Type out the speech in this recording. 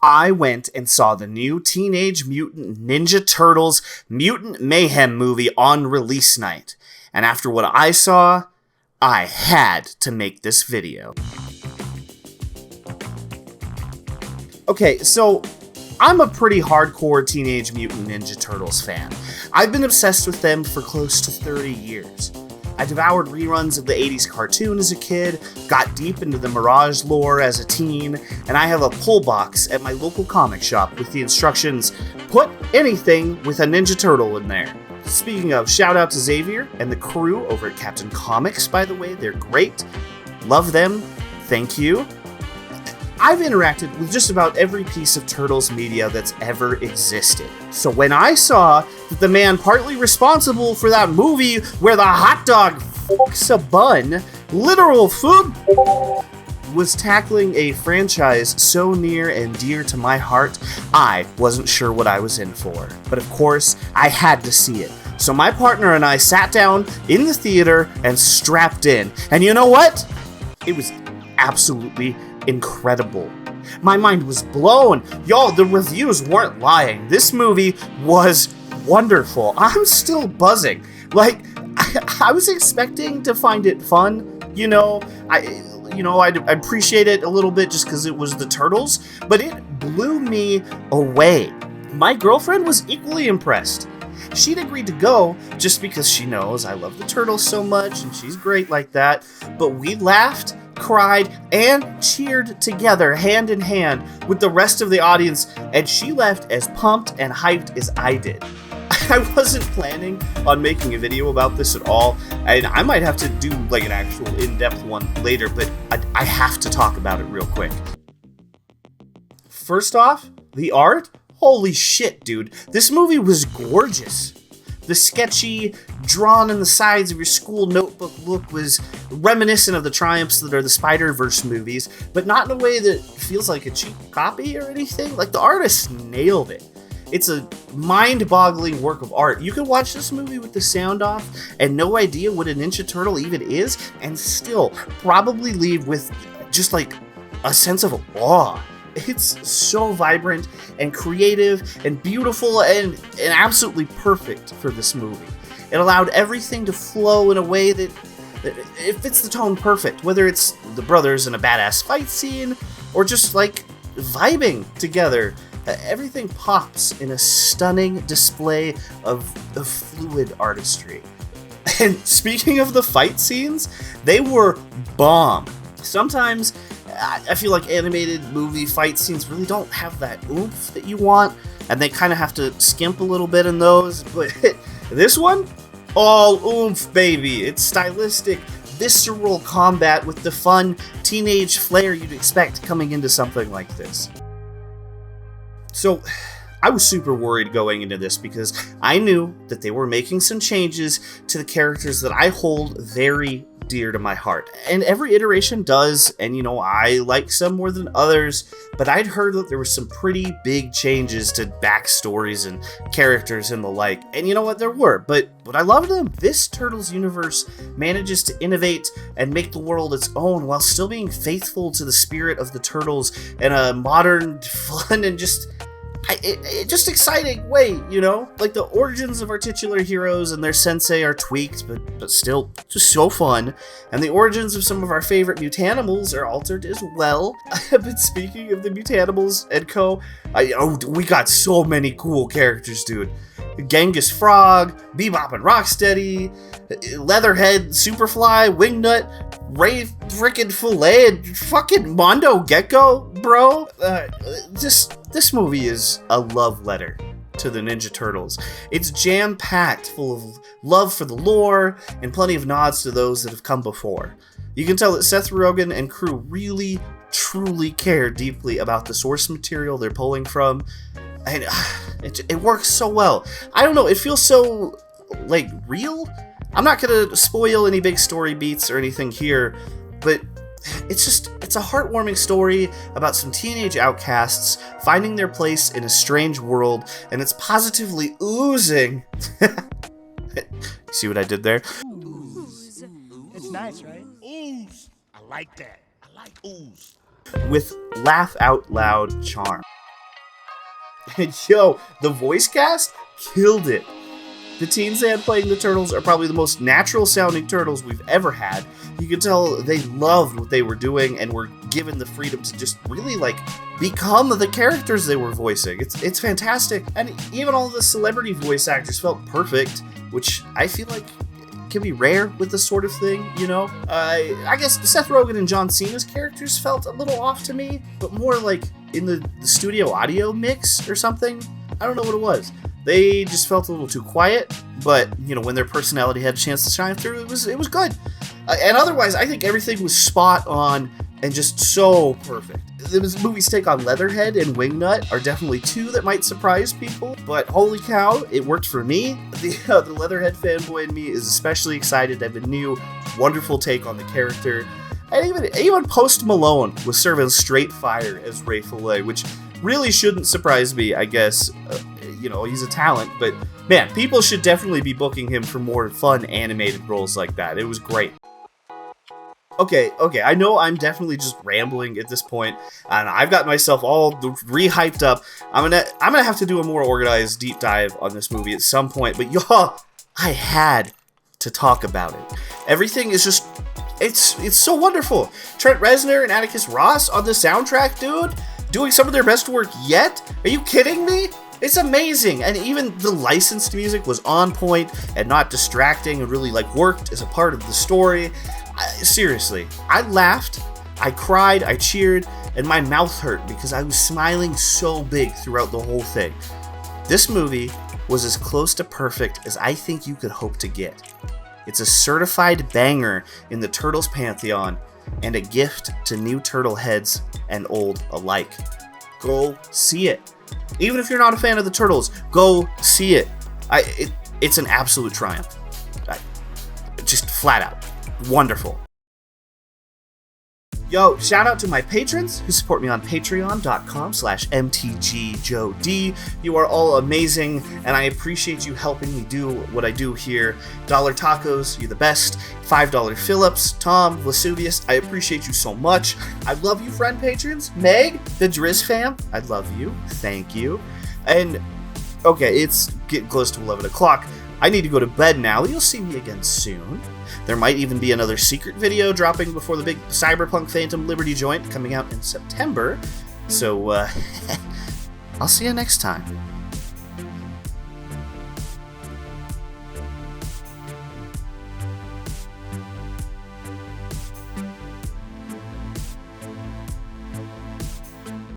I went and saw the new Teenage Mutant Ninja Turtles Mutant Mayhem movie on release night. And after what I saw, I had to make this video. Okay, so I'm a pretty hardcore Teenage Mutant Ninja Turtles fan. I've been obsessed with them for close to 30 years. I devoured reruns of the 80s cartoon as a kid, got deep into the Mirage lore as a teen, and I have a pull box at my local comic shop with the instructions, put anything with a Ninja Turtle in there. Speaking of, shout out to Xavier and the crew over at Captain Comics, by the way, they're great. Love them, thank you. I've interacted with just about every piece of Turtles media that's ever existed. So when I saw that the man partly responsible for that movie where the hot dog fucks a bun, literal food, was tackling a franchise so near and dear to my heart, I wasn't sure what I was in for. But of course, I had to see it. So my partner and I sat down in the theater and strapped in. And you know what? It was absolutely incredible. My mind was blown. Y'all, the reviews weren't lying. This movie was wonderful. I'm still buzzing. Like, I was expecting to find it fun. I'd appreciate it a little bit just because it was the Turtles, but it blew me away. My girlfriend was equally impressed. She'd agreed to go just because she knows I love the Turtles so much and she's great like that, but we laughed, cried, and cheered together hand in hand with the rest of the audience, and she left as pumped and hyped as I did. I wasn't planning on making a video about this at all, and I might have to do like an actual in-depth one later, but I have to talk about it real quick. First off, the art? Holy shit, dude. This movie was gorgeous. The sketchy, drawn in the sides of your school notebook look was reminiscent of the triumphs that are the Spider-Verse movies, but not in a way that feels like a cheap copy or anything. Like, the artist nailed it. It's a mind-boggling work of art. You can watch this movie with the sound off and no idea what a Ninja Turtle even is, and still probably leave with just like a sense of awe. It's so vibrant and creative and beautiful and absolutely perfect for this movie. It allowed everything to flow in a way that it fits the tone perfect, whether it's the brothers in a badass fight scene or just like vibing together. Everything pops in a stunning display of fluid artistry. And speaking of the fight scenes, they were bomb. Sometimes I feel like animated movie fight scenes really don't have that oomph that you want, and they kind of have to skimp a little bit in those, but this one, all oomph, baby. It's stylistic, visceral combat with the fun teenage flair you'd expect coming into something like this. So, I was super worried going into this because I knew that they were making some changes to the characters that I hold very dear to my heart. And every iteration does, and I like some more than others, but I'd heard that there were some pretty big changes to backstories and characters and the like. And you know what? There were, but I loved them. This Turtles universe manages to innovate and make the world its own while still being faithful to the spirit of the Turtles in a modern, fun, and just exciting way, Like, the origins of our titular heroes and their sensei are tweaked, but still just so fun. And the origins of some of our favorite mutanimals are altered as well. But speaking of the mutanimals and co, we got so many cool characters, dude. Genghis Frog, Bebop and Rocksteady, Leatherhead, Superfly, Wingnut, Ray frickin' Fillet, and fucking Mondo Gecko, bro. This movie is a love letter to the Ninja Turtles. It's jam-packed, full of love for the lore, and plenty of nods to those that have come before. You can tell that Seth Rogan and crew really, truly care deeply about the source material they're pulling from, and it works so well. I don't know, it feels so, like, real? I'm not gonna spoil any big story beats or anything here, but it's a heartwarming story about some teenage outcasts finding their place in a strange world, and it's positively oozing. See what I did there? Ooze. It's nice, right? Ooze. I like that. I like ooze. With laugh out loud charm. And yo, the voice cast killed it. The teens they had playing the turtles are probably the most natural sounding turtles we've ever had. You could tell they loved what they were doing and were given the freedom to just really like become the characters they were voicing. It's fantastic. And even all the celebrity voice actors felt perfect, which I feel like can be rare with this sort of thing, you know? I guess Seth Rogan and John Cena's characters felt a little off to me, but more like in the studio audio mix or something. I don't know what it was. They just felt a little too quiet, but, you know, when their personality had a chance to shine through, it was good. And otherwise, I think everything was spot on and just so perfect. The movie's take on Leatherhead and Wingnut are definitely two that might surprise people, but holy cow, it worked for me. The Leatherhead fanboy in me is especially excited to have a new, wonderful take on the character. And even Post Malone was serving straight fire as Ray Fillet, which really shouldn't surprise me, I guess. You know, he's a talent, but man, people should definitely be booking him for more fun animated roles like that. It was great. Okay, I know I'm definitely just rambling at this point, and I've got myself all re-hyped up. I'm gonna have to do a more organized deep dive on this movie at some point, but y'all, I had to talk about it. Everything is just, it's so wonderful. Trent Reznor and Atticus Ross on the soundtrack, dude, doing some of their best work yet? Are you kidding me? It's amazing, and even the licensed music was on point and not distracting and really like worked as a part of the story. Seriously, I laughed, I cried, I cheered, and my mouth hurt because I was smiling so big throughout the whole thing. This movie was as close to perfect as I think you could hope to get. It's a certified banger in the Turtles pantheon and a gift to new turtle heads and old alike. Go see it. Even if you're not a fan of the Turtles, go see it. It's an absolute triumph. Just flat out. Wonderful. Yo, shout out to my patrons who support me on patreon.com/MTGJoeD. You are all amazing, and I appreciate you helping me do what I do here. $1 Tacos, you're the best. $5 Phillips, Tom, Vesuvius, I appreciate you so much. I love you, friend patrons. Meg, the Driz fam, I love you. Thank you. And, okay, it's getting close to 11 o'clock. I need to go to bed now. You'll see me again soon. There might even be another secret video dropping before the big Cyberpunk Phantom Liberty joint coming out in September. So, I'll see you next time.